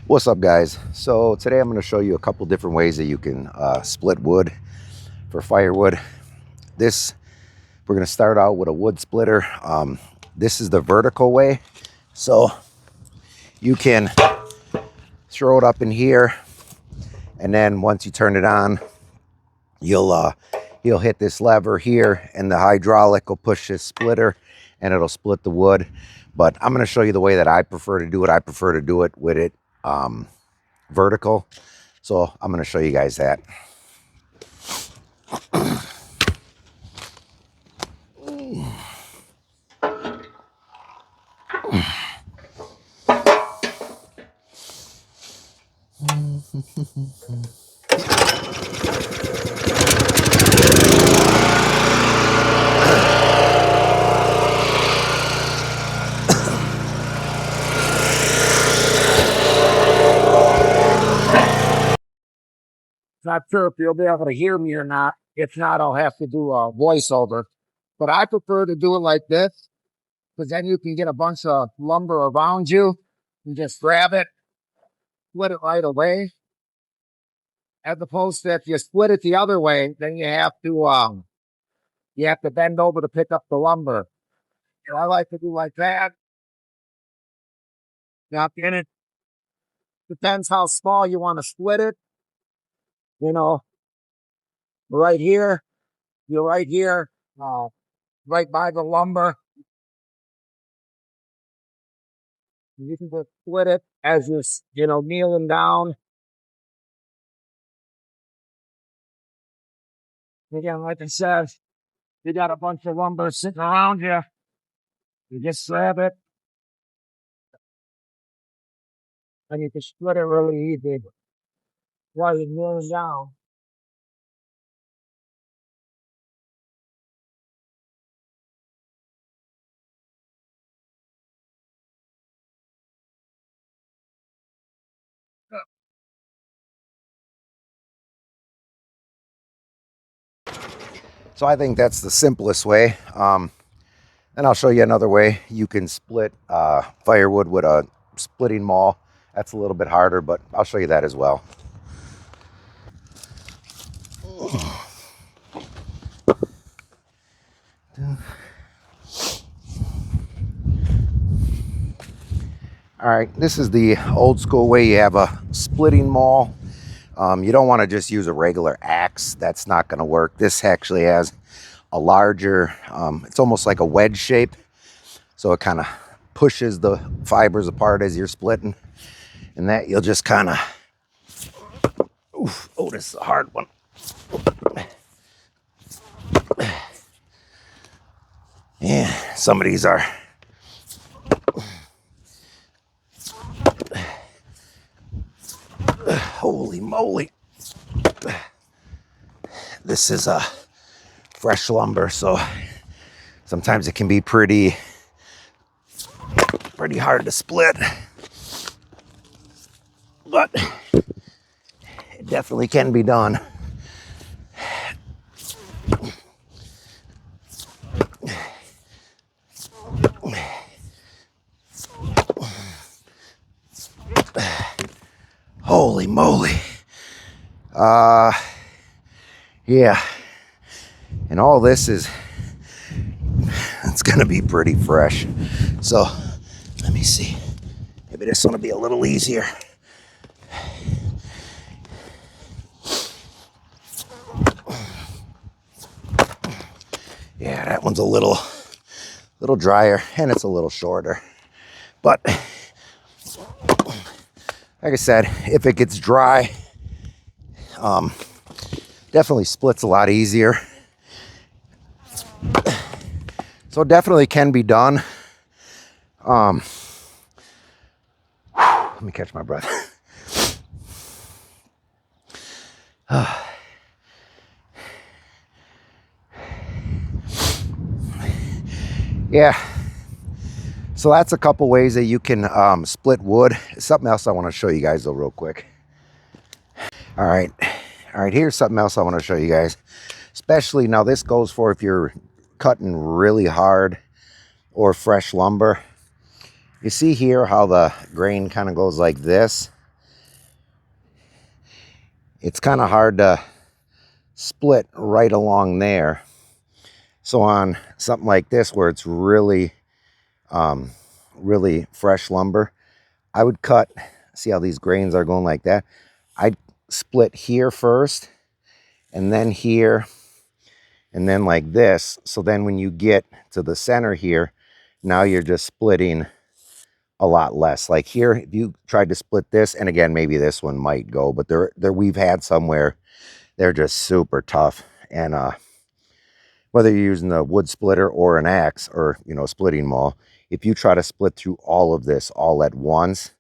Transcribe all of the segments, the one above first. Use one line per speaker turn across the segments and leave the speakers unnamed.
What's up, guys? So today I'm going to show you a couple different ways that you can split wood for firewood. We're going to start out with a wood splitter. This is the vertical way, so you can throw it up in here, and then once you turn it on, you'll hit this lever here, and the hydraulic will push this splitter, and it'll split the wood. But I'm going to show you the way that I prefer to do it. I prefer to do it with it vertical. So I'm going to show you guys that.
Not sure if you'll be able to hear me or not. If not, I'll have to do a voiceover. But I prefer to do it like this because then you can get a bunch of lumber around you and just grab it, split it right away. As opposed to if you split it the other way, then you have to bend over to pick up the lumber. So I like to do like that. Now, again, it depends how small you want to split it. You know, right here, you're right here, right by the lumber. You can just split it as you're, kneeling down. Again, like I said, you got a bunch of lumber sitting around you. You just grab it, and you can split it really easy while you're kneeling down.
So I think that's the simplest way. And I'll show you another way. You can split firewood with a splitting maul. That's a little bit harder, but I'll show you that as well. All right, this is the old school way. You have a splitting maul. You don't want to just use a regular axe. That's not going to work. This actually has a larger, it's almost like a wedge shape. So it kind of pushes the fibers apart as you're splitting. And that you'll just kind of, oh, this is a hard one. Yeah, some of these are. Holy moly. This is a fresh lumber, so sometimes it can be pretty hard to split. But it definitely can be done. Holy moly. Yeah. And all this it's gonna be pretty fresh. So let me see. Maybe this one will be a little easier. Yeah, that one's a little drier, and it's a little shorter. But like I said, if it gets dry, definitely splits a lot easier. So it definitely can be done. Let me catch my breath. Yeah. So that's a couple ways that you can split wood. Something else I want to show you guys though real quick. All right, here's something else I want to show you guys. Especially now, this goes for if you're cutting really hard or fresh lumber. You see here how the grain kind of goes like this. it's kind of hard to split right along there. So on something like this where it's really really fresh lumber, I would cut, see how these grains are going like that? I'd split here first and then here and then like this. So then when you get to the center here, now you're just splitting a lot less. Like here, if you tried to split this, and again, maybe this one might go, but there we've had somewhere they're just super tough. And whether you're using a wood splitter or an axe or, you know, splitting maul, if you try to split through all of this all at once,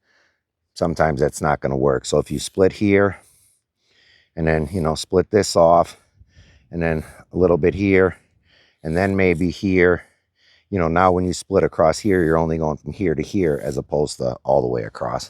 sometimes that's not going to work. So if you split here and then, you know, split this off and then a little bit here and then maybe here, you know, now when you split across here, you're only going from here to here as opposed to all the way across.